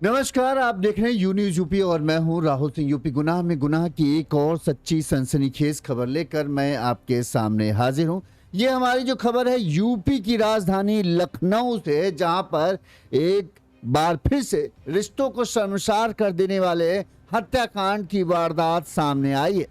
नमस्कार, आप देख रहे हैं यू न्यूज यूपी और मैं हूं राहुल सिंह। यूपी गुनाह में गुनाह की एक और सच्ची सनसनीखेज खबर लेकर मैं आपके सामने हाजिर हूं। ये हमारी जो खबर है यूपी की राजधानी लखनऊ से, जहां पर एक बार फिर से रिश्तों को शर्मसार कर देने वाले हत्याकांड की वारदात सामने आई है।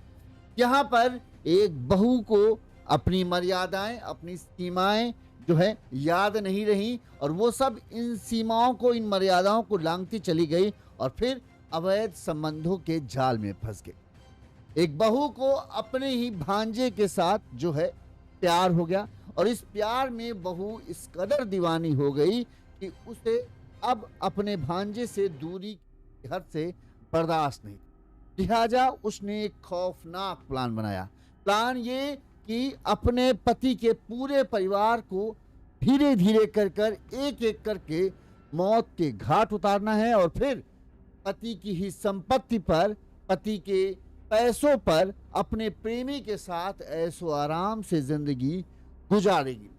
यहाँ पर एक बहू को अपनी मर्यादाएं, अपनी सीमाएं जो है याद नहीं रही और वो सब इन सीमाओं को, इन मर्यादाओं को लांघती चली गई और फिर अवैध संबंधों के जाल में फंस गई। एक बहू को अपने ही भांजे के साथ जो है प्यार हो गया और इस प्यार में बहू इस कदर दीवानी हो गई कि उसे अब अपने भांजे से दूरी की हद से बर्दाश्त नहीं। लिहाजा उसने एक खौफनाक प्लान बनाया। प्लान ये कि अपने पति के पूरे परिवार को धीरे धीरे कर कर एक एक करके मौत के घाट उतारना है और फिर पति की ही संपत्ति पर, पति के पैसों पर अपने प्रेमी के साथ ऐशो आराम से जिंदगी गुजारेगी।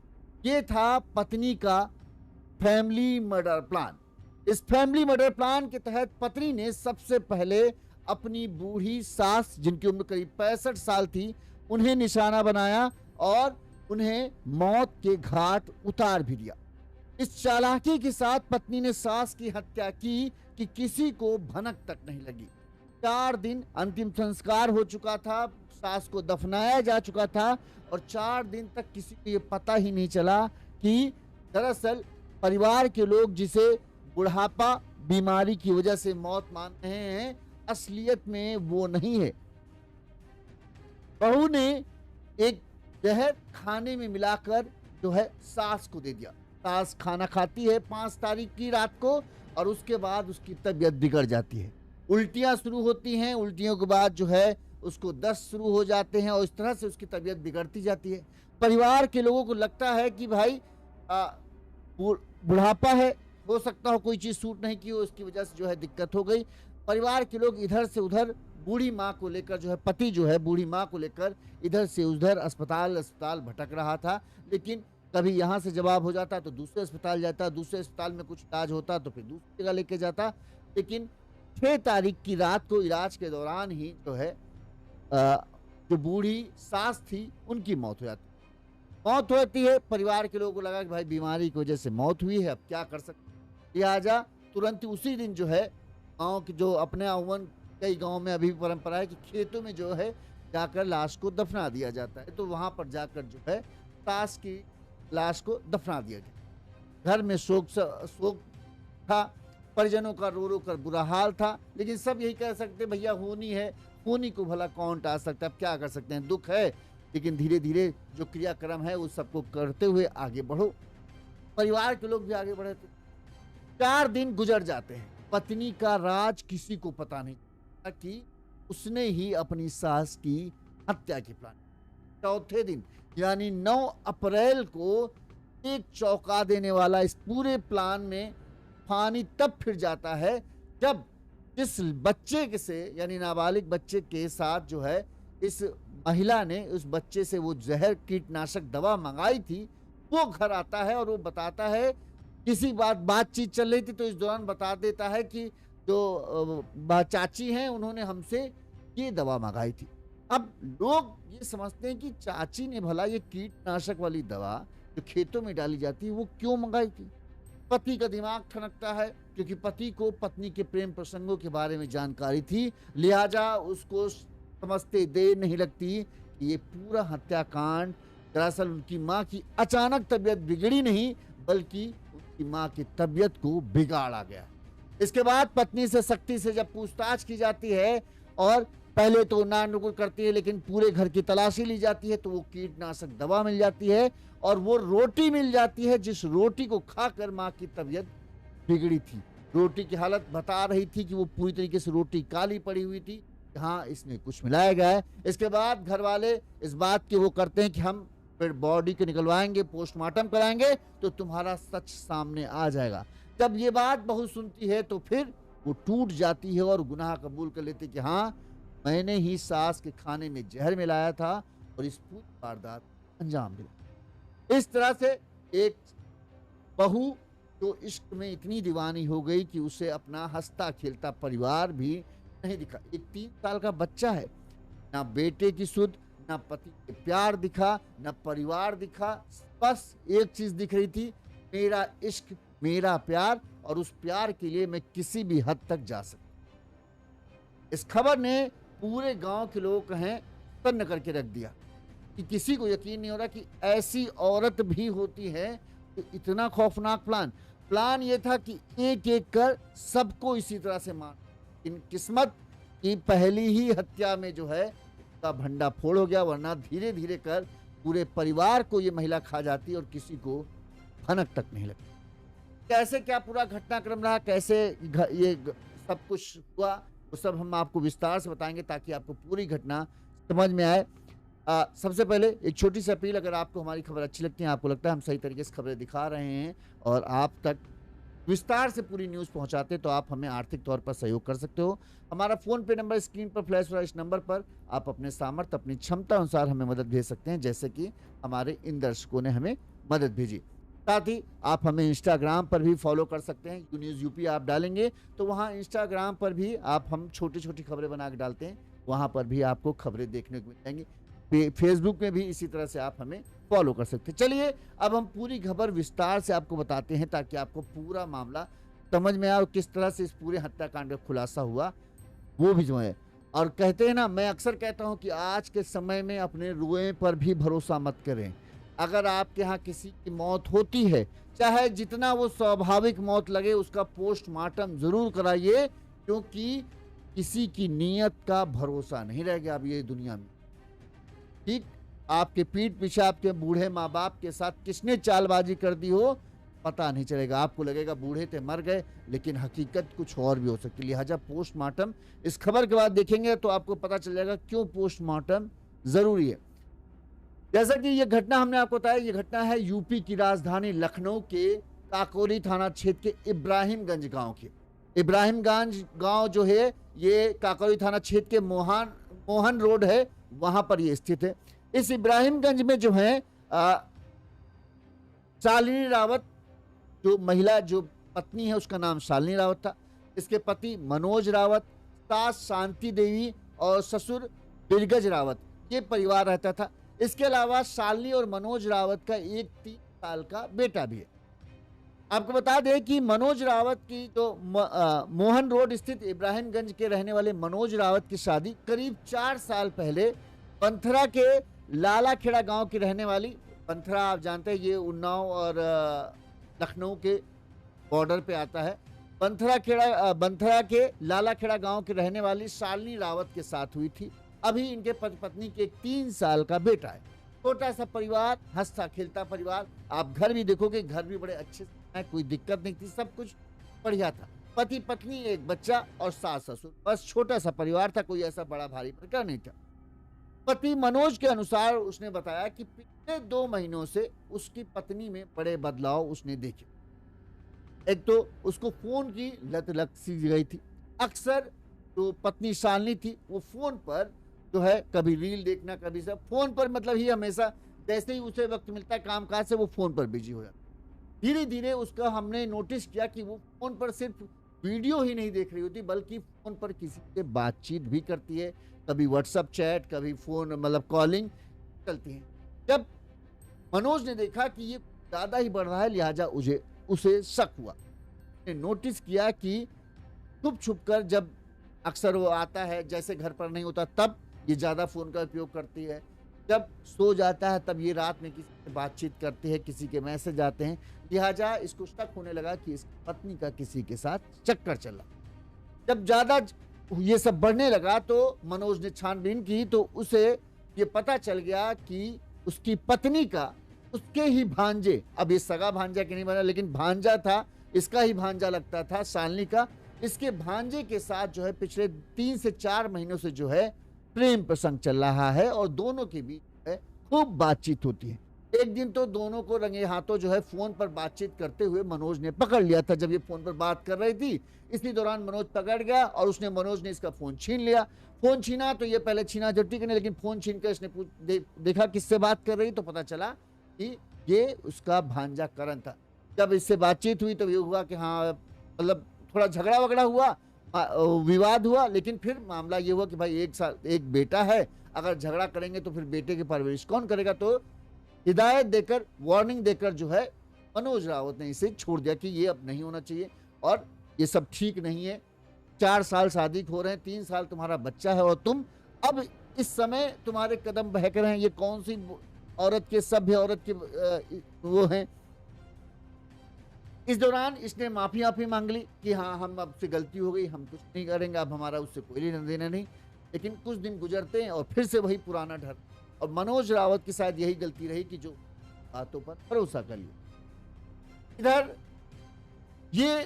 ये था पत्नी का फैमिली मर्डर प्लान। इस फैमिली मर्डर प्लान के तहत पत्नी ने सबसे पहले अपनी बूढ़ी सास, जिनकी उम्र करीब 65 साल थी, उन्हें निशाना बनाया और उन्हें मौत के घाट उतार भी दिया। इस चालाकी के साथ पत्नी ने सास की हत्या की कि किसी को भनक तक नहीं लगी। 4 दिन अंतिम संस्कार हो चुका था, सास को दफनाया जा चुका था और 4 दिन तक किसी को ये पता ही नहीं चला कि दरअसल परिवार के लोग जिसे बुढ़ापा बीमारी की वजह से मौत मान रहे हैं, असलियत में वो नहीं है। बहू ने एक जहर खाने में मिलाकर जो है सास को दे दिया। सास खाना खाती है 5 तारीख की रात को और उसके बाद उसकी तबीयत बिगड़ जाती है। उल्टियां शुरू होती हैं, उल्टियों के बाद जो है उसको दस्त शुरू हो जाते हैं और इस तरह से उसकी तबीयत बिगड़ती जाती है। परिवार के लोगों को लगता है कि भाई बुढ़ापा है, हो सकता हो कोई चीज़ सूट नहीं की हो, इसकी वजह से जो है दिक्कत हो गई। परिवार के लोग इधर से उधर बूढ़ी माँ को लेकर जो है, पति जो है बूढ़ी माँ को लेकर इधर से उधर अस्पताल भटक रहा था। लेकिन कभी यहाँ से जवाब हो जाता तो दूसरे अस्पताल जाता, दूसरे अस्पताल में कुछ इलाज होता तो फिर दूसरी जगह लेके जाता। लेकिन 6 तारीख की रात को इलाज के दौरान ही जो है जो बूढ़ी सास थी उनकी मौत हो जाती। मौत होती है, परिवार के लोगों को लगा कि भाई बीमारी की वजह से मौत हुई है, अब क्या कर सकते। लिहाजा तुरंत उसी दिन जो है गाँव के जो अपने अमूमन कई गांव में अभी भी परंपरा है कि खेतों में जो है जाकर लाश को दफना दिया जाता है, तो वहां पर जाकर जो है सास की लाश को दफना दिया गया। घर में शोक था, परिजनों का रो रो कर बुरा हाल था, लेकिन सब यही कह सकते भैया होनी है, होनी को भला कौन टाल सकता है, अब क्या कर सकते हैं, दुख है। लेकिन धीरे धीरे जो क्रियाक्रम है उस सबको करते हुए आगे बढ़ो। परिवार के लोग भी आगे बढ़े थे। 4 दिन गुजर जाते हैं, पत्नी का राज किसी को पता नहीं कि उसने ही अपनी सास की हत्या की प्लान। चौथे दिन यानी 9 अप्रैल को एक चौंका देने वाला इस पूरे प्लान में पानी तब फिर जाता है जब जिस बच्चे के से यानी नाबालिग बच्चे के साथ जो है इस महिला ने उस बच्चे से वो जहर कीटनाशक दवा मंगाई थी, वो घर आता है और वो बताता है, किसी बातचीत चल रही थी तो इस दौरान बता देता है कि जो चाची हैं उन्होंने हमसे ये दवा मंगाई थी। अब लोग ये समझते हैं कि चाची ने भला ये कीटनाशक वाली दवा जो खेतों में डाली जाती है वो क्यों मंगाई थी। पति का दिमाग ठनकता है क्योंकि पति को पत्नी के प्रेम प्रसंगों के बारे में जानकारी थी, लिहाजा उसको समझते देर नहीं लगती कि ये पूरा हत्याकांड दरअसल उनकी माँ की अचानक तबीयत बिगड़ी नहीं बल्कि उनकी माँ की तबीयत को बिगाड़ा गया। इसके बाद पत्नी से सख्ती से जब पूछताछ की जाती है और पहले तो ना नुकुर करती है लेकिन पूरे घर की तलाशी ली जाती है, तो वो कीटनाशक दवा मिल जाती है और वो रोटी मिल जाती है जिस रोटी को खाकर माँ की तबीयत बिगड़ी थी। रोटी की हालत बता रही थी कि वो पूरी तरीके से रोटी काली पड़ी हुई थी, हाँ इसने कुछ मिलाया गया है। इसके बाद घर वाले इस बात की वो करते हैं कि हम फिर बॉडी को निकलवाएंगे, पोस्टमार्टम कराएंगे तो तुम्हारा सच सामने आ जाएगा। जब ये बात बहू सुनती है तो फिर वो टूट जाती है और गुनाह कबूल कर लेती कि हाँ मैंने ही सास के खाने में जहर मिलाया था और इस पूरी वारदात अंजाम दिया। इस तरह से एक बहू जो इश्क में इतनी दीवानी हो गई कि उसे अपना हंसता खेलता परिवार भी नहीं दिखा। एक 3 साल का बच्चा है, ना बेटे की सुध, ना पति के प्यार दिखा, ना परिवार दिखा, बस एक चीज दिख रही थी, मेरा इश्क, मेरा प्यार, और उस प्यार के लिए मैं किसी भी हद तक जा सकता। इस खबर ने पूरे गांव के लोग कहें तन्न करके रख दिया कि किसी को यकीन नहीं हो रहा कि ऐसी औरत भी होती है। तो इतना खौफनाक प्लान ये था कि एक एक कर सबको इसी तरह से मार। इन किस्मत की पहली ही हत्या में जो है उसका भंडा फोड़ हो गया, वरना धीरे धीरे कर पूरे परिवार को ये महिला खा जाती और किसी को भनक तक नहीं लगती। कैसे क्या पूरा घटनाक्रम रहा, कैसे ये सब कुछ हुआ, वो सब हम आपको विस्तार से बताएंगे ताकि आपको पूरी घटना समझ में आए। सबसे पहले एक छोटी सी अपील, अगर आपको हमारी खबर अच्छी लगती है, आपको लगता है हम सही तरीके से खबरें दिखा रहे हैं और आप तक विस्तार से पूरी न्यूज़ पहुंचाते, तो आप हमें आर्थिक तौर पर सहयोग कर सकते हो। हमारा फ़ोन पे नंबर स्क्रीन पर फ्लैश हो रहा है, इस नंबर पर आप अपने सामर्थ्य, अपनी क्षमता अनुसार हमें मदद भेज सकते हैं, जैसे कि हमारे इन दर्शकों ने हमें मदद भेजी। साथ ही आप हमें इंस्टाग्राम पर भी फॉलो कर सकते हैं। यू न्यूज़ यूपी आप डालेंगे तो वहाँ इंस्टाग्राम पर भी हम छोटी छोटी खबरें बना के डालते हैं, वहाँ पर भी आपको खबरें देखने को मिल जाएंगी। फेसबुक में भी इसी तरह से आप हमें फॉलो कर सकते हैं। चलिए अब हम पूरी खबर विस्तार से आपको बताते हैं ताकि आपको पूरा मामला समझ में आए और किस तरह से इस पूरे हत्याकांड का खुलासा हुआ वो भी जो है। और कहते हैं ना, मैं अक्सर कहता हूं कि आज के समय में अपने रुए पर भी भरोसा मत करें। अगर आपके यहाँ किसी की मौत होती है, चाहे जितना वो स्वाभाविक मौत लगे, उसका पोस्टमार्टम जरूर कराइए, क्योंकि किसी की नीयत का भरोसा नहीं रह गया अब ये दुनिया में। ठीक, आपके पीठ पीछे आपके बूढ़े माँ बाप के साथ किसने चालबाजी कर दी हो पता नहीं चलेगा। आपको लगेगा बूढ़े थे मर गए, लेकिन हकीकत कुछ और भी हो सकती है। लिहाजा पोस्टमार्टम इस खबर के बाद देखेंगे तो आपको पता चल जाएगा क्यों पोस्टमार्टम जरूरी है। जैसा कि ये घटना हमने आपको बताया, ये घटना है यूपी की राजधानी लखनऊ के काकोरी थाना क्षेत्र के इब्राहिमगंज गांव की। इब्राहिमगंज गांव जो है ये काकोरी थाना क्षेत्र के मोहन रोड है, वहां पर ये स्थित है। इस इब्राहिमगंज में जो है शालिनी रावत, जो महिला जो पत्नी है उसका नाम शालिनी रावत था। इसके पति मनोज रावत, सास शांति देवी और ससुर बिरगज रावत, ये परिवार रहता था। इसके अलावा शालिनी और मनोज रावत का एक 3 साल का बेटा भी है। आपको बता दें कि मनोज रावत की जो मोहन रोड स्थित इब्राहिमगंज के रहने वाले मनोज रावत की शादी करीब 4 साल पहले पंथरा के लालाखेड़ा गांव की रहने वाली, पंथरा आप जानते हैं ये उन्नाव और लखनऊ के बॉर्डर पे आता है। पंथरा के लालाखेड़ा गांव के रहने वाली शालिनी रावत के साथ हुई थी। अभी इनके पति पत्नी के 3 साल का बेटा है। छोटा सा परिवार, हंसता खेलता परिवार। आप घर भी देखोगे, घर भी बड़े अच्छे से, कोई दिक्कत नहीं थी, सब कुछ बढ़िया था। पति पत्नी, एक बच्चा और सास ससुर, बस छोटा सा परिवार था, कोई ऐसा बड़ा भारी भरकम नहीं था। पति मनोज के अनुसार उसने बताया कि पिछले 2 महीनों से उसकी पत्नी में बड़े बदलाव उसने देखे। एक तो उसको फोन की लत लग सी गई थी। अक्सर जो पत्नी शालिनी थी वो फोन पर जो है कभी रील देखना, कभी सब फोन पर, मतलब ही हमेशा जैसे ही उसे वक्त मिलता है कामकाज से वो फोन पर बिजी हो जाता। धीरे धीरे उसका हमने नोटिस किया कि वो फोन पर सिर्फ वीडियो ही नहीं देख रही होती, बल्कि फोन पर किसी से बातचीत भी करती है, कभी व्हाट्सएप चैट, कभी फोन मतलब कॉलिंग चलती है। जब मनोज ने देखा कि ये ज्यादा ही बढ़ रहा है, लिहाजा उसे शक हुआ। नोटिस किया कि छुप छुप कर जब अक्सर वो आता है, जैसे घर पर नहीं होता तब ये ज्यादा फोन का उपयोग करती है, जब सो जाता है तब ये रात में किसी से बातचीत करती है, किसी के मैसेज आते हैं। लिहाजा इसको शक होने लगा कि इसकी पत्नी का किसी के साथ चक्कर चला। जब ज्यादा ये सब बढ़ने लगा तो मनोज ने छानबीन की तो उसे ये पता चल गया कि उसकी पत्नी का उसके ही भांजे, अब ये सगा भांजा के नहीं बना लेकिन भांजा था, इसका ही भांजा लगता था शालिनी का, इसके भांजे के साथ जो है पिछले 3 से 4 महीनों से जो है प्रेम प्रसंग चल रहा है और दोनों के बीच खूब बातचीत होती है। एक दिन तो दोनों को रंगे हाथों जो है फोन पर बातचीत करते हुए मनोज ने पकड़ लिया था। जब ये फोन पर बात कर रही थी, इसी दौरान मनोज पकड़ गया और मनोज ने इसका फोन छीन लिया। फोन छीना तो ये पहले छीना जो ठीक है, लेकिन फोन छीन कर इसने देखा किससे बात कर रही, तो पता चला कि ये उसका भांजा करण था। जब इससे बातचीत हुई तो ये हुआ कि हाँ, मतलब थोड़ा झगड़ा-वगड़ा हुआ, विवाद हुआ, लेकिन फिर मामला ये हुआ कि भाई 1 साल एक बेटा है, अगर झगड़ा करेंगे तो फिर बेटे की परवरिश कौन करेगा? तो हिदायत देकर, वार्निंग देकर जो है मनोज रावत ने इसे छोड़ दिया कि ये अब नहीं होना चाहिए और ये सब ठीक नहीं है। 4 साल शादी को हो रहे हैं, 3 साल तुम्हारा बच्चा है और तुम अब इस समय तुम्हारे कदम बहक रहे हैं, ये कौन-सी औरत के, सभ्य औरत के वो हैं। इस दौरान इसने माफ़ी-वाफ़ी माँग ली कि हाँ, हम हमसे गलती हो गई, हम कुछ नहीं करेंगे, अब हमारा उससे कोई लेना-देना नहीं। लेकिन कुछ दिन गुज़रते हैं और फिर से वही पुराना ढर, और मनोज रावत की शायद यही गलती रही कि जो बातों पर भरोसा कर लिया। इधर ये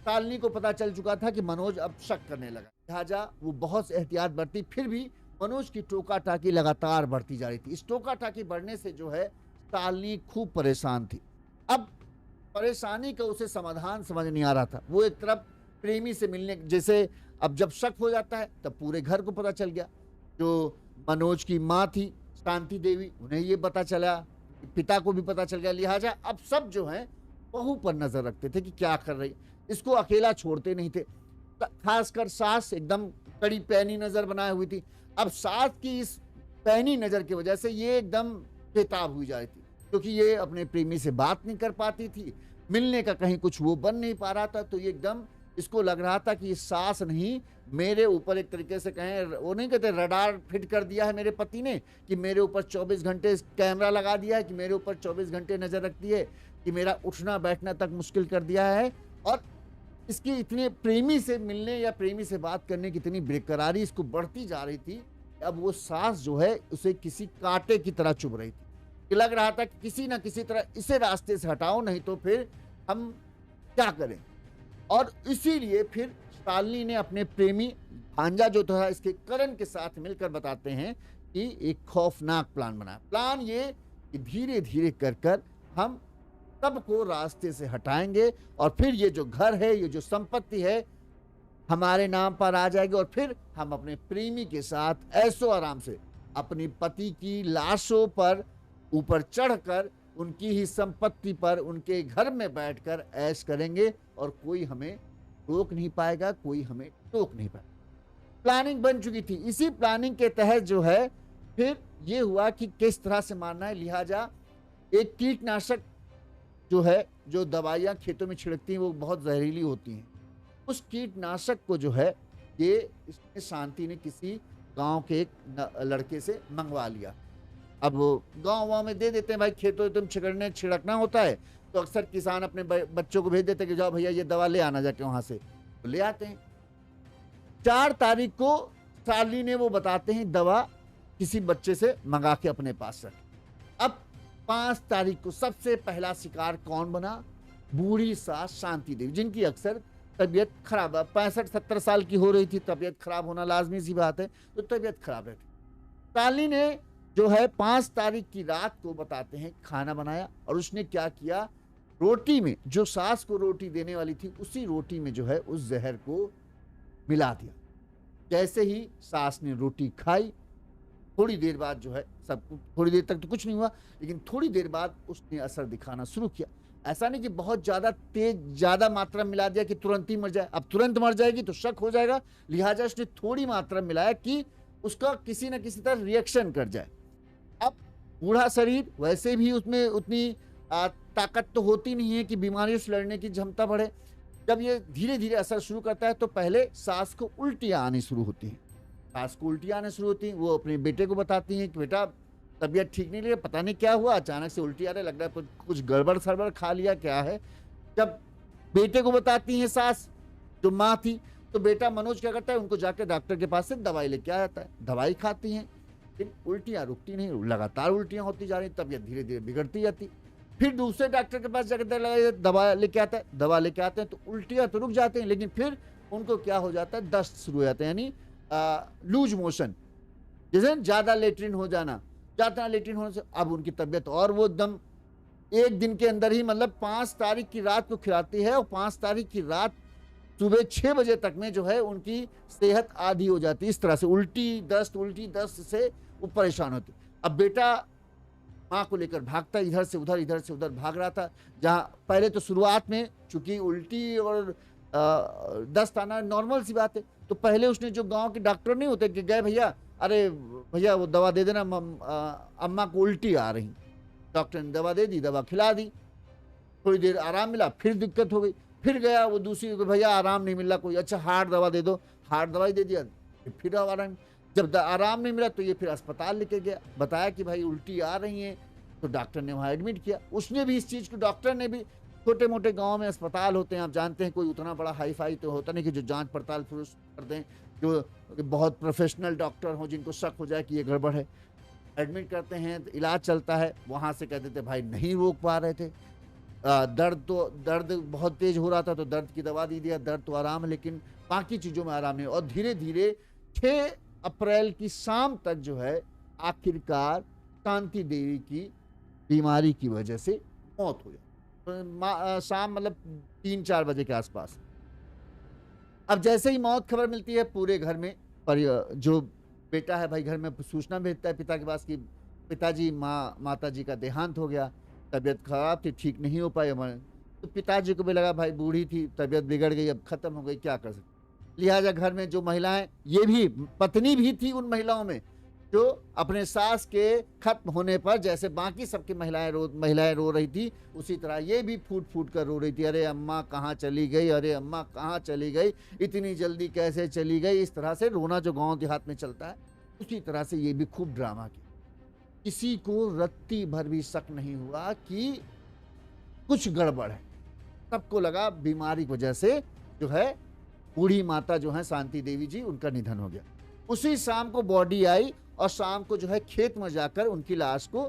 शालिनी को पता चल चुका था कि मनोज अब शक करने लगा, लिहाजा वो बहुत एहतियात बरती, फिर भी मनोज की टोका-टाकी लगातार बढ़ती जा रही थी। इस टोका-टाकी बढ़ने से जो है शालिनी खूब परेशान थी। अब परेशानी का उसे समाधान समझ नहीं आ रहा था। वो एक तरफ प्रेमी से मिलने, जैसे अब जब शक हो जाता है तब पूरे घर को पता चल गया। जो मनोज की माँ थी शांति देवी, उन्हें ये पता चला, पिता को भी पता चल गया, लिहाजा अब सब जो है बहू पर नजर रखते थे कि क्या कर रही, इसको अकेला छोड़ते नहीं थे। खासकर सास एकदम कड़ी पैनी नजर बनाए हुई थी। अब सास की इस पैनी नजर की वजह से ये एकदम बेताब हुई जा रही थी, क्योंकि ये अपने प्रेमी से बात नहीं कर पाती थी, मिलने का कहीं कुछ वो बन नहीं पा रहा था। तो ये एकदम इसको लग रहा था कि ये सास नहीं, मेरे ऊपर एक तरीके से कहें, वो नहीं कहते रडार फिट कर दिया है मेरे पति ने, कि मेरे ऊपर 24 घंटे कैमरा लगा दिया है, कि मेरे ऊपर 24 घंटे नजर रखती है, कि मेरा उठना बैठना तक मुश्किल कर दिया है। और इसकी इतने प्रेमी से मिलने या प्रेमी से बात करने की इतनी बेकरारी इसको बढ़ती जा रही थी, अब वो सास जो है उसे किसी कांटे की तरह चुभ रही थी। कि लग रहा था कि किसी ना किसी तरह इसे रास्ते से हटाओ, नहीं तो फिर हम क्या करें। और इसीलिए फिर शालिनी ने अपने प्रेमी भांजा जो था इसके करण के साथ मिलकर बताते हैं कि एक खौफनाक प्लान बनाया। प्लान ये कि धीरे धीरे कर कर हम सबको रास्ते से हटाएंगे और फिर ये जो घर है, ये जो संपत्ति है, हमारे नाम पर आ जाएगी और फिर हम अपने प्रेमी के साथ ऐसो आराम से अपनी पति की लाशों पर ऊपर चढ़कर उनकी ही संपत्ति पर उनके घर में बैठकर ऐश करेंगे और कोई हमें रोक नहीं पाएगा, कोई हमें टोक नहीं पाएगा। प्लानिंग बन चुकी थी। इसी प्लानिंग के तहत जो है फिर ये हुआ कि किस तरह से मारना है। लिहाजा एक कीटनाशक जो है, जो दवाइयाँ खेतों में छिड़कती हैं वो बहुत जहरीली होती हैं, उस कीटनाशक को जो है ये इसने शांति ने किसी गांव के एक लड़के से मंगवा लिया। अब गांव में दे देते हैं, भाई खेतों तुम छिड़कना होता है तो अक्सर किसान अपने बच्चों को भेज देते हैं कि जाओ भैया ये दवा ले आना जाके वहां से, तो ले आते हैं। 4 तारीख को शालिनी ने वो बताते हैं दवा किसी बच्चे से मंगा के अपने पास रख। अब 5 तारीख को सबसे पहला शिकार कौन बना? बूढ़ी सास शांति देवी, जिनकी अक्सर तबीयत खराब, 65-70 साल की हो रही थी, तबीयत खराब होना लाजमी सी बात है, तो तबीयत खराब रहती। शालिनी ने जो है 5 तारीख की रात को बताते हैं खाना बनाया और उसने क्या किया, रोटी में, जो सास को रोटी देने वाली थी उसी रोटी में जो है उस जहर को मिला दिया। जैसे ही सास ने रोटी खाई, थोड़ी देर बाद जो है सब, थोड़ी देर तक तो कुछ नहीं हुआ, लेकिन थोड़ी देर बाद उसने असर दिखाना शुरू किया। ऐसा नहीं कि बहुत ज्यादा तेज, ज्यादा मात्रा मिला दिया कि तुरंत ही मर जाए। अब तुरंत मर जाएगी तो शक हो जाएगा, लिहाजा उसने थोड़ी मात्रा मिलाया कि उसका किसी न किसी तरह रिएक्शन कर जाए। अब बूढ़ा शरीर, वैसे भी उसमें उतनी ताकत तो होती नहीं है कि बीमारियों से लड़ने की क्षमता बढ़े। जब ये धीरे धीरे असर शुरू करता है तो पहले सास को उल्टियाँ आनी शुरू होती हैं। सास को उल्टियाँ आने शुरू होती हैं, वो अपने बेटे को बताती हैं कि बेटा तबीयत ठीक नहीं लगी, पता नहीं क्या हुआ, अचानक से उल्टी आ रही, लग रहा है कुछ गड़बड़ सड़बड़ खा लिया, क्या है। जब बेटे को बताती हैं सास, जो माँ थी, तो बेटा मनोज क्या करता है, उनको जाकर डॉक्टर के पास से दवाई लेके आ जाता है। दवाई खाती हैं, लेकिन उल्टियाँ रुकती नहीं, लगातार उल्टियाँ होती जा रही, तबीयत धीरे धीरे बिगड़ती जाती। फिर दूसरे डॉक्टर के पास जाकर दवा लेके आता है, दवा लेके आते हैं तो उल्टियाँ तो रुक जाते हैं, लेकिन फिर उनको क्या हो जाता है, दस्त शुरू हो जाते हैं, यानी लूज मोशन, जैसे ज़्यादा लेटरिन हो जाना, ज़्यादा लेटरिन होने से अब उनकी तबीयत और वो एकदम एक दिन के अंदर ही, मतलब 5 तारीख की रात को खिलाती है और 5 तारीख की रात सुबह 6 बजे तक में जो है उनकी सेहत आधी हो जाती है। इस तरह से उल्टी दस्त से वो परेशान होती। अब बेटा माँ को लेकर भागता, इधर से उधर भाग रहा था। जहाँ पहले तो शुरुआत में चूंकि उल्टी और दस्त आना नॉर्मल सी बात है, तो पहले उसने जो गांव के डॉक्टर नहीं होते कि गए भैया, अरे भैया वो दवा दे देना, अम्मा को उल्टी आ रही। डॉक्टर ने दवा दे दी, दवा खिला दी, थोड़ी देर आराम मिला, फिर दिक्कत हो गई, फिर गया वो दूसरी, भैया आराम नहीं मिला कोई, अच्छा हार्ड दवा दे दो, हार्ड दवाई दे दिया, फिर आराम। जब आराम नहीं मिला तो ये फिर अस्पताल लेके गया, बताया कि भाई उल्टी आ रही है, तो डॉक्टर ने वहाँ एडमिट किया। उसने भी इस चीज़ को, डॉक्टर ने भी, छोटे मोटे गांव में अस्पताल होते हैं, आप जानते हैं, कोई उतना बड़ा हाई फाई तो होता नहीं कि जो जांच पड़ताल पुरुष कर दें, जो बहुत प्रोफेशनल डॉक्टर हों जिनको शक हो जाए कि ये गड़बड़ है, एडमिट करते हैं, तो इलाज चलता है। वहाँ से कहते थे भाई नहीं रोक पा रहे थे, दर्द बहुत तेज हो रहा था, तो दर्द की दवा दी दिया, दर्द तो आराम है, लेकिन बाकी चीज़ों में आराम नहीं। और धीरे धीरे 6 अप्रैल की शाम तक जो है आखिरकार शांति देवी की बीमारी की वजह से मौत हो जाती, शाम मतलब 3-4 बजे के आसपास। अब जैसे ही मौत खबर मिलती है पूरे घर में, पर जो बेटा है भाई घर में सूचना भेजता है पिता के पास कि पिताजी माता जी का देहांत हो गया, तबीयत खराब थी, ठीक नहीं हो पाए। तो पिताजी को भी लगा भाई बूढ़ी थी, तबीयत बिगड़ गई, अब खत्म हो गई, क्या कर सकते। लिहाजा घर में जो महिलाएं, ये भी पत्नी भी थी उन महिलाओं में जो अपने सास के खत्म होने पर जैसे बाकी सबकी महिलाएं रो रही थी, उसी तरह ये भी फूट फूट कर रो रही थी, अरे अम्मा कहाँ चली गई, अरे अम्मा कहाँ चली गई, इतनी जल्दी कैसे चली गई। इस तरह से रोना जो गांव देहात में चलता है, उसी तरह से ये भी खूब ड्रामा किया। किसी को रत्ती भर भी शक नहीं हुआ कि कुछ गड़बड़ है। सबको लगा बीमारी की वजह से जो है बूढ़ी माता जो है शांति देवी जी, उनका निधन हो गया। उसी शाम को बॉडी आई और शाम को जो है खेत में जाकर उनकी लाश को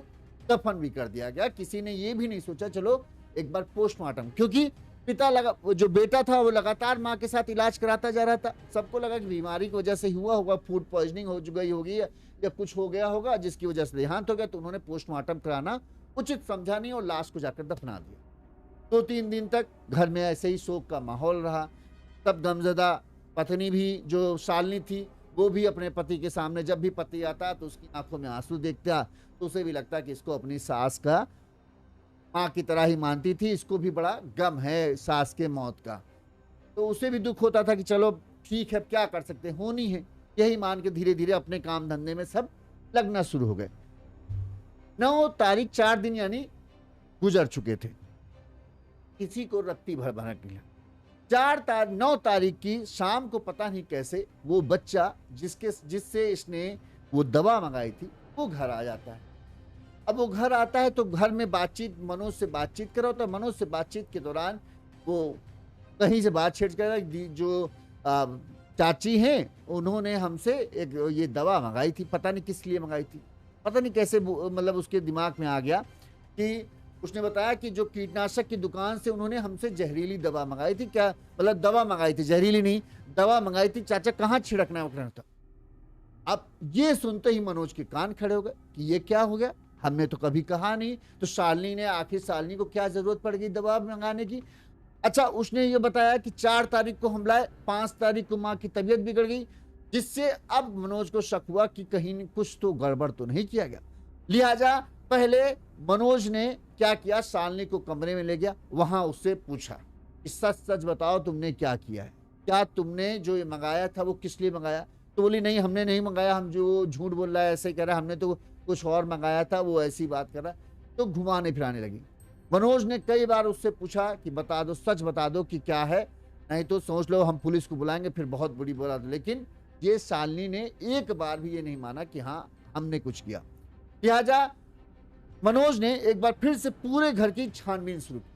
दफन भी कर दिया गया। किसी ने ये भी नहीं सोचा चलो एक बार पोस्टमार्टम, क्योंकि पिता लगा, जो बेटा था वो लगातार माँ के साथ इलाज कराता जा रहा था। सबको लगा कि बीमारी की वजह से हुआ होगा, फूड पॉइजनिंग हो गई होगी या कुछ हो गया होगा जिसकी वजह से देहांत हो गया। तो उन्होंने पोस्टमार्टम कराना उचित समझा नहीं और लाश को जाकर दफना दिया। 2-3 दिन तक घर में ऐसे ही शोक का माहौल रहा। तब गमजदा पत्नी भी जो शालिनी थी, वो भी अपने पति के सामने, जब भी पति आता तो उसकी आंखों में आंसू देखता, तो उसे भी लगता कि इसको अपनी सास का माँ की तरह ही मानती थी, इसको भी बड़ा गम है सास के मौत का। तो उसे भी दुख होता था कि चलो ठीक है, क्या कर सकते, होनी है, यही मान के धीरे धीरे अपने काम धंधे में सब लगना शुरू हो गए। 9 तारीख 4 दिन यानी गुजर चुके थे, किसी को रत्ती भर भनक नहीं। 9 तारीख की शाम को पता नहीं कैसे वो बच्चा जिससे इसने वो दवा मंगाई थी वो घर आ जाता है। अब वो घर आता है तो घर में बातचीत, मनोज से बातचीत करो, तो मनोज से बातचीत के दौरान वो कहीं से बात छेड़ कर, जो चाची हैं उन्होंने हमसे एक ये दवा मंगाई थी, पता नहीं किस लिए मंगाई थी, पता नहीं कैसे मतलब उसके दिमाग में आ गया कि उसने बताया कि जो कीटनाशक की दुकान से उन्होंने हमसे जहरीली दवा मंगाई थी। क्या मतलब दवा मंगाई थी, जहरीली नहीं, दवा मंगाई थी, चाचा कहाँ छिड़कना है था। अब ये सुनते ही मनोज के कान खड़े हो गए कि ये क्या हो गया, हमने तो कभी कहा नहीं। तो शालिनी ने, आखिर शालिनी को क्या जरूरत पड़ गई दवा मंगाने की। अच्छा, उसने ये बताया कि 4 तारीख को हम लाए, 5 तारीख को माँ की तबीयत बिगड़ गई, जिससे अब मनोज को शक हुआ कि कहीं कुछ तो गड़बड़ तो नहीं किया गया। लिहाजा पहले मनोज ने क्या किया, शालिनी को कमरे में ले गया, वहां उससे पूछा कि सच सच बताओ तुमने क्या किया है, क्या तुमने जो ये मंगाया था वो किस लिए मंगाया। तो बोली नहीं हमने नहीं मंगाया, हम जो झूठ बोल रहा है ऐसे कह रहा है, हमने तो कुछ और मंगाया था, वो ऐसी बात कर रहा। तो घुमाने फिराने लगी। मनोज ने कई बार उससे पूछा कि बता दो, सच बता दो कि क्या है, नहीं तो सोच लो हम पुलिस को बुलाएंगे, फिर बहुत बुरी बात। लेकिन ये शालिनी ने एक बार भी ये नहीं माना कि हाँ हमने कुछ किया। लिहाजा मनोज ने एक बार फिर से पूरे घर की छानबीन शुरू की,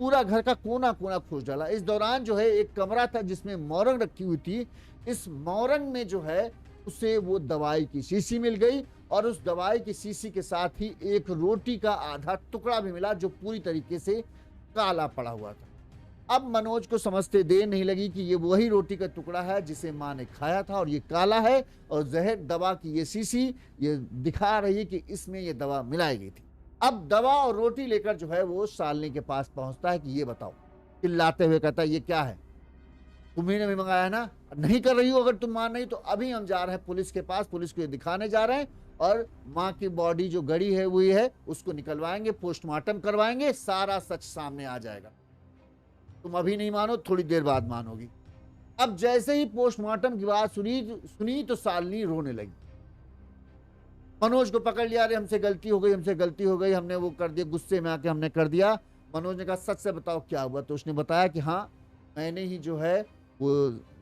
पूरा घर का कोना कोना खोज डाला। इस दौरान जो है एक कमरा था जिसमें मोरंग रखी हुई थी, इस मोरंग में जो है उसे वो दवाई की शीशी मिल गई और उस दवाई की शीशी के साथ ही एक रोटी का आधा टुकड़ा भी मिला जो पूरी तरीके से काला पड़ा हुआ था। अब मनोज को समझते देर नहीं लगी कि ये वही रोटी का टुकड़ा है जिसे माँ ने खाया था और ये काला है, और जहर दवा की ये शीशी ये दिखा रही है कि इसमें ये दवा मिलाई गई थी। अब दवा और रोटी लेकर जो है वो शालिनी के पास पहुंचता है कि ये बताओ, चिल्लाते हुए कहता है ये क्या है, तुम्ही ने भी मंगाया ना, नहीं कर रही हो, अगर तुम मान नहीं तो अभी हम जा रहे हैं पुलिस के पास, पुलिस को ये दिखाने जा रहे हैं और माँ की बॉडी जो गड़ी है हुई है उसको निकलवाएंगे, पोस्टमार्टम करवाएंगे, सारा सच सामने आ जाएगा। तुम अभी नहीं मानो, थोड़ी देर बाद मानोगी। अब जैसे ही पोस्टमार्टम की बात सुनी तो शालिनी रोने लगी। मनोज को पकड़ लिया, अरे हमसे गलती हो गई, हमने वो कर दिया, गुस्से में आके हमने कर दिया। मनोज ने कहा सच से बताओ क्या हुआ। तो उसने बताया कि हाँ, मैंने ही जो है वो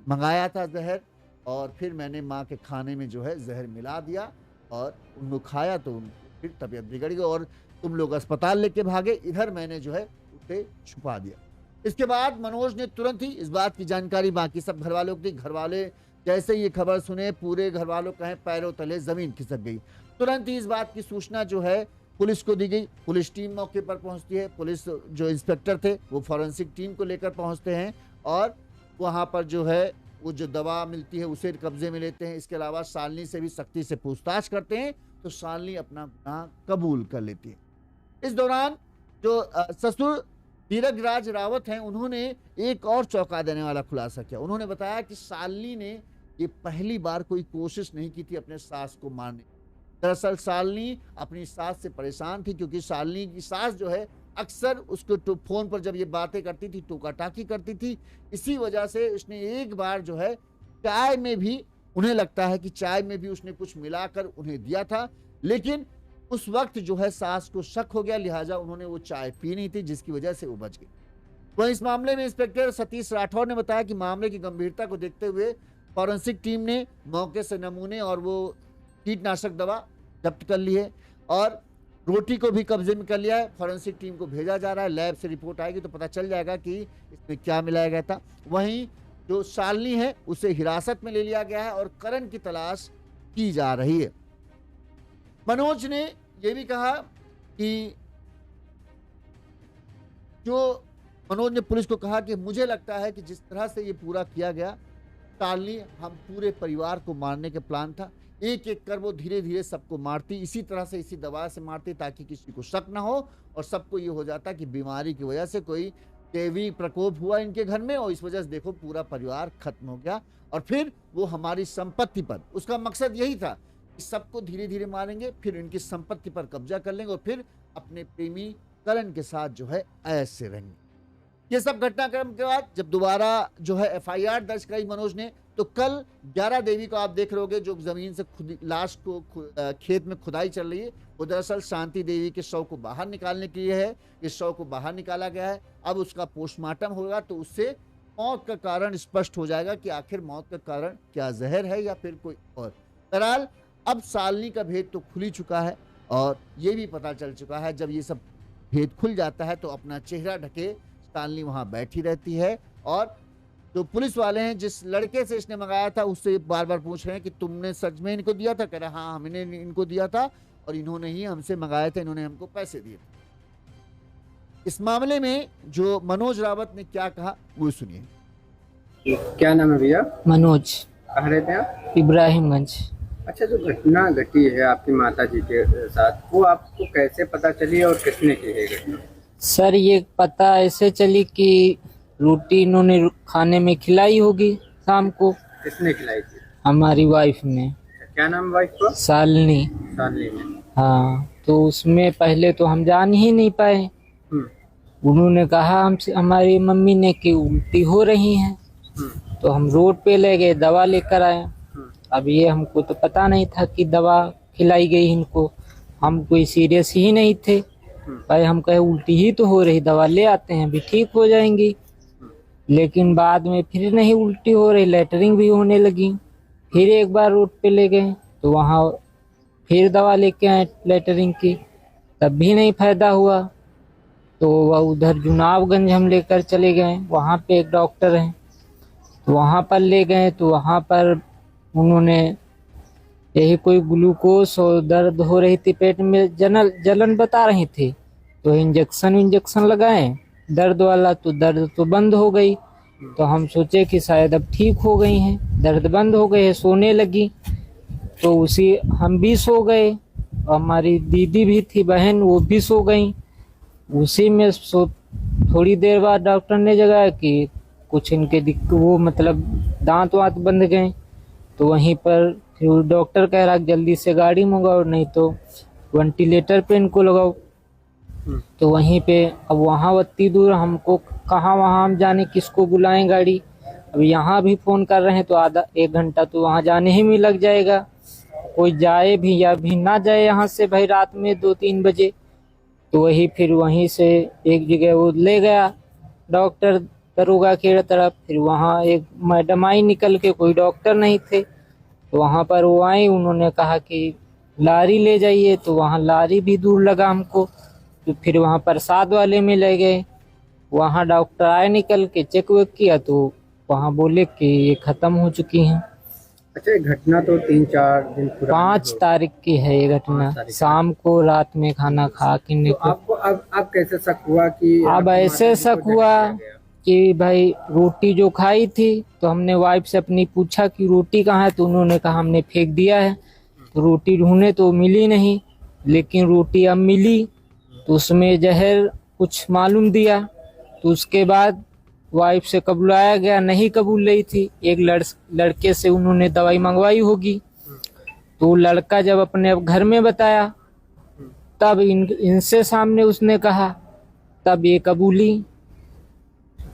मंगाया था जहर, और फिर मैंने माँ के खाने में जो है जहर मिला दिया और उनको खाया, तो फिर तबीयत बिगड़ गई और तुम लोग अस्पताल लेके भागे, इधर मैंने जो है उसे छुपा दिया। इसके बाद मनोज ने तुरंत ही इस बात की जानकारी बाकी सब घर वालों को दी। घर वाले जैसे ये खबर सुने, पूरे घर वालों कहें पैरों तले जमीन खिसक गई। तुरंत ही इस बात की सूचना जो है पुलिस को दी गई। पुलिस टीम मौके पर पहुंचती है। पुलिस जो इंस्पेक्टर थे वो फॉरेंसिक टीम को लेकर पहुंचते हैं और वहां पर जो है वो जो दवा मिलती है उसे कब्जे में लेते हैं। इसके अलावा शालिनी से भी सख्ती से पूछताछ करते हैं, तो शालिनी अपना गुनाह कबूल कर लेती है। इस दौरान जो ससुर धीरज रावत हैं, उन्होंने एक और चौंका देने वाला खुलासा किया। उन्होंने बताया कि शालिनी ने ये पहली बार कोई कोशिश नहीं की थी अपने सास को मारने। दरअसल शालिनी अपनी सास से परेशान थी, क्योंकि शालिनी की सास जो है अक्सर उसको फोन पर जब ये बातें करती थी टोका टाकी करती थी। इसी वजह से उसने एक बार जो है चाय में भी, उन्हें लगता है कि चाय में भी उसने कुछ मिलाकर उन्हें दिया था, लेकिन उस वक्त जो है सास को शक हो गया, लिहाजा उन्होंने वो चाय पी नहीं थी, जिसकी वजह से वो बच गई। वहीं इस मामले में इंस्पेक्टर सतीश राठौर ने बताया कि मामले की गंभीरता को देखते हुए फॉरेंसिक टीम ने मौके से नमूने और वो कीटनाशक दवा जब्त कर ली है और रोटी को भी कब्जे में कर लिया है। फॉरेंसिक टीम को भेजा जा रहा है, लैब से रिपोर्ट आएगी तो पता चल जाएगा कि इसमें क्या मिलाया गया था। वहीं जो शालिनी है उसे हिरासत में ले लिया गया है और करण की तलाश की जा रही है। मनोज ने यह भी कहा कि मनोज ने पुलिस को कहा कि मुझे लगता है कि जिस तरह से ये पूरा किया गया, शालिनी हम पूरे परिवार को मारने के प्लान था। एक एक कर वो धीरे धीरे सबको मारती, इसी तरह से इसी दवा से मारती ताकि किसी को शक ना हो और सबको ये हो जाता कि बीमारी की वजह से कोई दैवी प्रकोप हुआ इनके घर में और इस वजह से देखो पूरा परिवार खत्म हो गया। और फिर वो हमारी संपत्ति पर, उसका मकसद यही था कि सबको धीरे धीरे मारेंगे, फिर इनकी संपत्ति पर कब्जा कर लेंगे और फिर अपने प्रेमी करण के साथ जो है ऐश से रहेंगे। ये सब घटनाक्रम के बाद जब दोबारा जो है एफआईआर दर्ज कराई मनोज ने, तो कल 11 देवी को आप देख रहोगे जो जमीन से लाश को खेत में खुदाई चल रही है, वो दरअसल शांति देवी के शव को बाहर निकालने के लिए है। इस शव को बाहर निकाला गया है। अब उसका पोस्टमार्टम होगा तो उससे मौत का कारण स्पष्ट हो जाएगा कि आखिर मौत का कारण क्या जहर है या फिर कोई और। बहरहाल अब शालिनी का भेद तो खुल ही चुका है और ये भी पता चल चुका है जब ये सब भेद खुल जाता है तो अपना चेहरा ढके शालिनी वहां बैठी रहती है। और जो पुलिस वाले हैं, जिस लड़के से इसने मंगाया था उससे बार बार पूछ रहे हैं कि तुमने सच में इनको दिया था? कह रहा हाँ, हमने इनको दिया था और इन्होंने ही हमसे मंगाया था, इन्होंने हमको पैसे दिए थे। इस मामले में जो मनोज रावत ने क्या कहा वो सुनिए। क्या नाम है भैया? मनोज। कहाँ रहते हैं आप? इब्राहिमगंज। अच्छा, जो घटना घटी है आपकी माता जी के साथ, वो आपको कैसे पता चली और किसने की है घटना? सर ये पता ऐसे चली कि रोटी इन्होंने खाने में खिलाई होगी शाम को। किसने खिलाई थी? हमारी वाइफ ने। क्या नाम वाइफ का? शालिनी। शालिनी। हाँ, तो उसमें पहले तो हम जान ही नहीं पाए। उन्होंने कहा हमसे, हमारी मम्मी ने, कि उल्टी हो रही हैं। तो हम रोड पे ले गए, दवा लेकर आए। अब ये हमको तो पता नहीं था कि दवा खिलाई गई इनको, हम कोई सीरियस ही नहीं थे। भाई हम कहे उल्टी ही तो हो रही, दवा ले आते हैं, अभी ठीक हो जाएंगी। लेकिन बाद में फिर नहीं उल्टी हो रही, लेटरिंग भी होने लगी। फिर एक बार रोड पे ले गए तो वहाँ फिर दवा लेके आए लेटरिंग की, तब भी नहीं फायदा हुआ। तो वह उधर जुनावगंज हम लेकर चले गए, वहाँ पे एक डॉक्टर हैं, तो वहाँ पर ले गए। तो वहाँ पर उन्होंने यही कोई ग्लूकोज और दर्द हो रही थी पेट में, जलन बता रही थी, तो इंजेक्शन लगाए दर्द वाला, तो दर्द तो बंद हो गई। तो हम सोचे कि शायद अब ठीक हो गई हैं, दर्द बंद हो गए, सोने लगी। तो उसी हम भी सो गए, हमारी दीदी भी थी बहन, वो भी सो गई। उसी में थोड़ी देर बाद डॉक्टर ने जगाया कि कुछ इनके वो मतलब दांत वांत बंद गए। तो वहीं पर फिर वो डॉक्टर कह रहा जल्दी से गाड़ी मंगाओ नहीं तो वेंटिलेटर पे इनको लगाओ। तो वहीं पे अब वहाँ उतनी दूर हमको कहाँ वहाँ हम जाने किसको बुलाएं गाड़ी। अब यहाँ भी फोन कर रहे हैं तो आधा 1 घंटा तो वहाँ जाने ही में लग जाएगा। कोई जाए भी या भी ना जाए यहाँ से भाई रात में 2-3 बजे। तो वही फिर वहीं से एक जगह वो ले गया डॉक्टर दरोगा की तरफ। फिर वहाँ एक मैडम आई निकल के, कोई डॉक्टर नहीं थे। तो वहाँ पर वो आई, उन्होंने कहा कि लारी ले जाइए। तो वहाँ लारी भी दूर लगा हमको। तो फिर वहाँ प्रसाद वाले में ले गए। वहाँ डॉक्टर आए निकल के, चेक वेक किया तो वहाँ बोले कि ये खत्म हो चुकी हैं। अच्छा, ये घटना तो 3-4 दिन पुरानी 5 तारीख की है ये घटना, शाम को रात में खाना खा के तो निकल। आपको अब कैसे शक हुआ कि अब ऐसे शक हुआ कि भाई रोटी जो खाई थी तो हमने वाइफ से अपनी पूछा कि रोटी कहाँ है, तो उन्होंने कहा हमने फेंक दिया है। तो रोटी ढूंढे तो मिली नहीं, लेकिन रोटी अब मिली तो उसमें जहर कुछ मालूम दिया। तो उसके बाद वाइफ से कबुलाया गया, नहीं कबूल रही थी। एक लड़के से उन्होंने दवाई मंगवाई होगी। तो लड़का जब अपने घर में बताया तब इनसे सामने उसने कहा, तब ये कबूली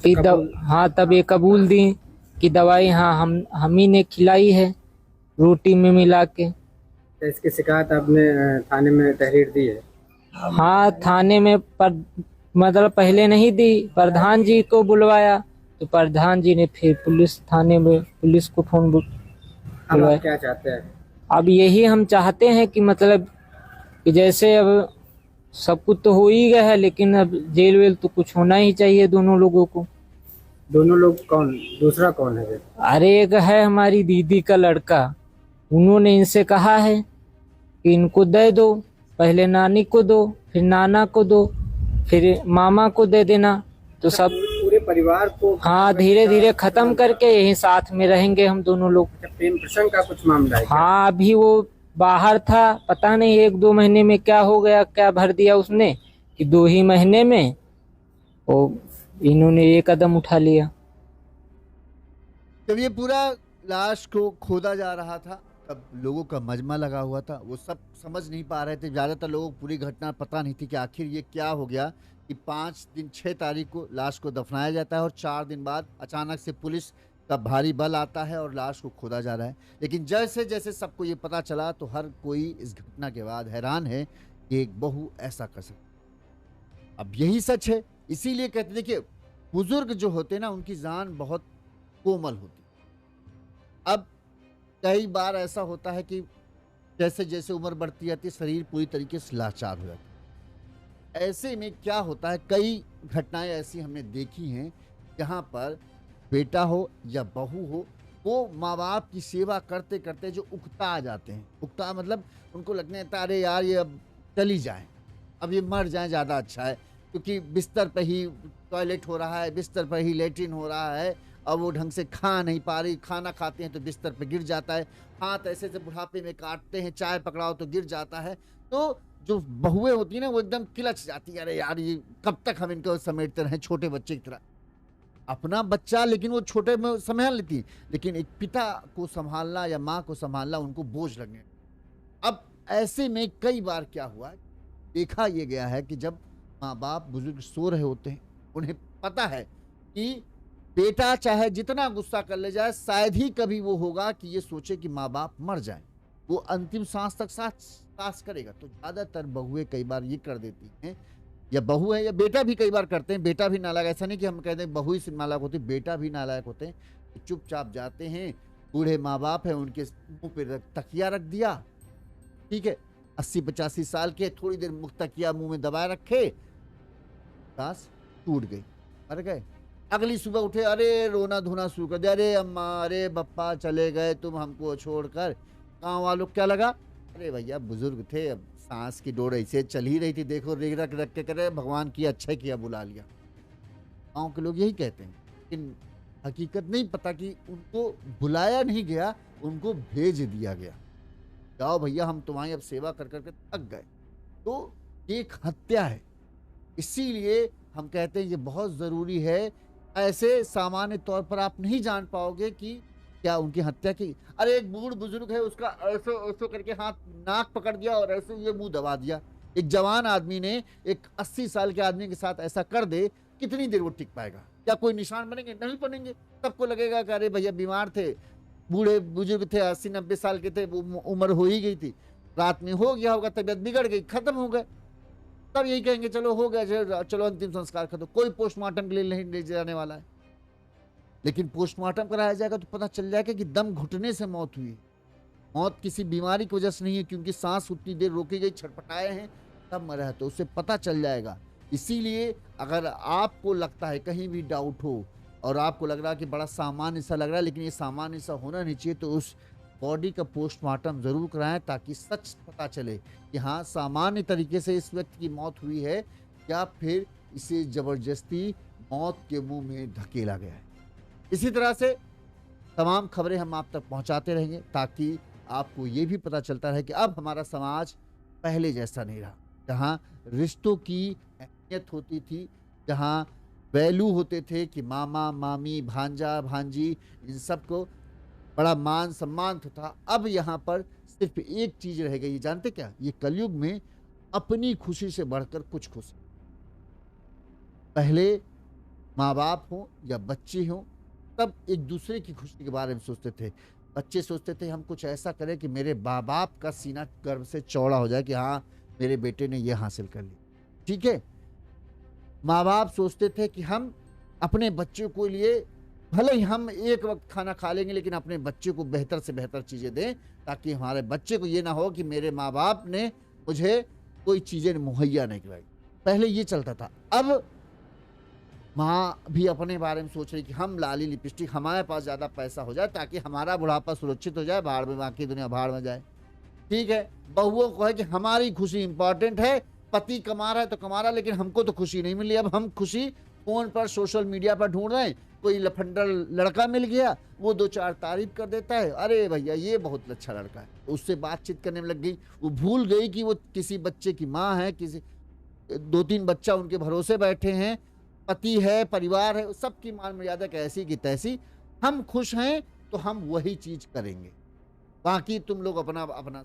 हाँ तब ये कबूल दी कि दवाई हाँ हम ही ने खिलाई है रोटी में मिला के। तो इसकी शिकायत आपने थाने में तहरीर दी है? हाँ थाने में मतलब पहले नहीं दी, प्रधान जी को बुलवाया। तो प्रधान जी ने फिर पुलिस थाने में पुलिस को फोन अब आप क्या चाहते हैं? अब यही हम चाहते हैं कि मतलब कि जैसे अब सब कुछ तो हो ही गया है, लेकिन अब जेल वेल तो कुछ होना ही चाहिए दोनों लोगों को। दोनों लोग कौन? दूसरा कौन है? अरे एक है हमारी दीदी का लड़का, उन्होंने इनसे कहा है कि इनको दे दो, पहले नानी को दो, फिर नाना को दो, फिर मामा को दे देना। तो सब पूरे परिवार को हाँ धीरे धीरे खत्म करके यही साथ में रहेंगे हम दोनों लोग। प्रेम प्रसंग का कुछ मामला है? हाँ अभी वो बाहर था, पता नहीं 1-2 महीने में क्या हो गया, क्या भर दिया उसने कि 2 ही महीने में वो इन्होंने ये कदम उठा लिया। जब ये पूरा लाश को खोदा जा रहा था तब लोगों का मजमा लगा हुआ था, वो सब समझ नहीं पा रहे थे। ज़्यादातर लोगों को पूरी घटना पता नहीं थी कि आखिर ये क्या हो गया कि 6 तारीख को लाश को दफनाया जाता है और 4 दिन बाद अचानक से पुलिस का भारी बल आता है और लाश को खोदा जा रहा है। लेकिन जैसे जैसे सबको ये पता चला तो हर कोई इस घटना के बाद हैरान है कि एक बहू ऐसा कर सकती। अब यही सच है, इसीलिए कहते हैं कि बुजुर्ग जो होते हैं ना उनकी जान बहुत कोमल होती है। अब कई बार ऐसा होता है कि जैसे जैसे उम्र बढ़ती जाती है शरीर पूरी तरीके से लाचार हो जाता है। ऐसे में क्या होता है, कई घटनाएं ऐसी हमने देखी हैं जहां पर बेटा हो या बहू हो, वो माँ बाप की सेवा करते करते जो उकता आ जाते हैं। उकता मतलब उनको लगने लगता है अरे यार ये अब चली जाए, अब ये मर जाए ज़्यादा अच्छा है, क्योंकि बिस्तर पर ही टॉयलेट हो रहा है, बिस्तर पर ही लेट्रिन हो रहा है, अब वो ढंग से खा नहीं पा रही, खाना खाते हैं तो बिस्तर पे गिर जाता है, हाथ ऐसे से बुढ़ापे में काटते हैं, चाय पकड़ाओ तो गिर जाता है। तो जो बहुएं होती हैं ना वो एकदम किलच जाती है, अरे यार ये कब तक हम इनको समेटते रहें छोटे बच्चे की तरह। अपना बच्चा लेकिन वो छोटे में संभाल लेती है, लेकिन एक पिता को संभालना या माँ को संभालना उनको बोझ लगने। अब ऐसे में कई बार क्या हुआ, देखा यह गया है कि जब माँ बाप बुजुर्ग सो रहे होते हैं, उन्हें पता है कि बेटा चाहे जितना गुस्सा कर ले जाए शायद ही कभी वो होगा कि ये सोचे कि माँ बाप मर जाए, वो अंतिम सांस तक सांस करेगा। तो ज़्यादातर बहुएं कई बार ये कर देती हैं, या बहू है या बेटा भी कई बार करते हैं। बेटा भी नालायक, ऐसा नहीं कि हम कहते हैं बहू ही नालायक होती, बेटा भी नालायक होते हैं। तो चुपचाप जाते हैं, बूढ़े माँ बाप हैं उनके मुंह पे तकिया रख दिया, ठीक है, 80-85 साल के, थोड़ी देर मुख तकिया मुंह में दबाए रखे, सांस टूट गई, मर गए। अगली सुबह उठे, अरे रोना धोना शुरू कर दिया, अरे अम्मा, अरे बप्पा चले गए तुम हमको छोड़कर। गाँव वालों को क्या लगा, अरे भैया बुजुर्ग थे, अब सांस की डोर ऐसे चल ही रही थी, देखो रख रख के करे, भगवान की अच्छा किया बुला लिया। गाँव के लोग यही कहते हैं, लेकिन हकीकत नहीं पता कि उनको बुलाया नहीं गया, उनको भेज दिया गया, जाओ भैया हम तुम्हारी अब सेवा कर करके थक गए। तो एक हत्या है, इसीलिए हम कहते हैं ये बहुत ज़रूरी है। ऐसे सामान्य तौर पर आप नहीं जान पाओगे कि क्या उनकी हत्या की? अरे एक बूढ़ बुजुर्ग है, उसका ऐसो ऐसो करके हाथ नाक पकड़ दिया और ऐसे ये मुंह दबा दिया। एक जवान आदमी ने एक 80 साल के आदमी के साथ ऐसा कर दे, कितनी देर वो टिक पाएगा? क्या कोई निशान बनेंगे? नहीं बनेंगे। सबको लगेगा कि अरे भैया बीमार थे, बूढ़े बुजुर्ग थे, 80-90 साल के थे, वो उम्र हो ही गई थी, रात में हो गया होगा, तबीयत बिगड़ गई, खत्म हो गए। तब यही कहेंगे चलो हो गया, चलो अंतिम संस्कार कर दो। कोई पोस्टमार्टम के लिए नहीं ले जाने वाला है। लेकिन पोस्टमार्टम कराया जाएगा तो पता चल जाएगा कि दम घुटने से मौत हुई है। मौत किसी बीमारी की वजह से नहीं है, क्योंकि सांस उतनी देर रोकी गई, छटपटाए हैं, तब मरा है, तो उससे पता चल जाएगा। इसीलिए अगर आपको लगता है, कहीं भी डाउट हो और आपको लग रहा है कि बड़ा सामान्य सा लग रहा है, लेकिन ये सामान्य सा होना नहीं चाहिए, तो उस बॉडी का पोस्टमार्टम जरूर कराएं, ताकि सच पता चले कि हाँ सामान्य तरीके से इस व्यक्ति की मौत हुई है या फिर इसे जबरदस्ती मौत के मुंह में धकेला गया है। इसी तरह से तमाम खबरें हम आप तक पहुंचाते रहेंगे, ताकि आपको ये भी पता चलता रहे कि अब हमारा समाज पहले जैसा नहीं रहा, जहाँ रिश्तों की अहमियत होती थी, जहाँ वैल्यू होते थे कि मामा मामी भांजा भांजी इन सबको बड़ा मान सम्मान था। अब यहाँ पर सिर्फ एक चीज रह गई, जानते क्या? ये कलयुग में अपनी खुशी से बढ़कर कुछ खुशी। पहले माँ बाप हो या बच्चे हो, तब एक दूसरे की खुशी के बारे में सोचते थे। बच्चे सोचते थे हम कुछ ऐसा करें कि मेरे माँ बाप का सीना गर्व से चौड़ा हो जाए कि हाँ मेरे बेटे ने ये हासिल कर लिया, ठीक है। माँ बाप सोचते थे कि हम अपने बच्चों को लिए, भले ही हम एक वक्त खाना खा लेंगे, लेकिन अपने बच्चे को बेहतर से बेहतर चीज़ें दें, ताकि हमारे बच्चे को ये ना हो कि मेरे माँ बाप ने मुझे कोई चीज़ें मुहैया नहीं कराई। पहले ये चलता था। अब माँ भी अपने बारे में सोच रही कि हम लाली लिपस्टिक, हमारे पास ज़्यादा पैसा हो जाए ताकि हमारा बुढ़ापा सुरक्षित हो जाए, भाड़ में बाकी दुनिया भाड़ में जाए, ठीक है। बहुओं को है कि हमारी खुशी इंपॉर्टेंट है, पति कमा रहा है तो कमा रहा है, लेकिन हमको तो खुशी नहीं मिली। अब हम खुशी फोन पर सोशल मीडिया पर ढूंढ रहे हैं। कोई लफंडर लड़का मिल गया, वो 2-4 तारीफ कर देता है, अरे भैया ये बहुत अच्छा लड़का है, उससे बातचीत करने में लग गई। वो भूल गई कि वो किसी बच्चे की माँ है, किसी 2-3 बच्चा उनके भरोसे बैठे हैं, पति है, परिवार है, सबकी मान मर्यादा कैसी की तैसी। हम खुश हैं तो हम वही चीज करेंगे, बाकी तुम लोग अपना अपना।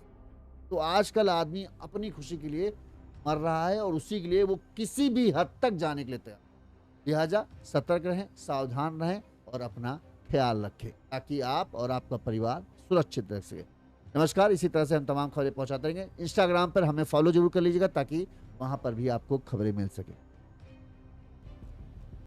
तो आजकल आदमी अपनी खुशी के लिए मर रहा है और उसी के लिए वो किसी भी हद तक जाने के लिए तैयार। लिहाजा सतर्क रहें, सावधान रहें और अपना ख्याल रखें, ताकि आप और आपका परिवार सुरक्षित रह सके। नमस्कार। इसी तरह से हम तमाम खबरें पहुंचाते रहेंगे। इंस्टाग्राम पर हमें फॉलो जरूर कर लीजिएगा, ताकि वहां पर भी आपको खबरें मिल सके।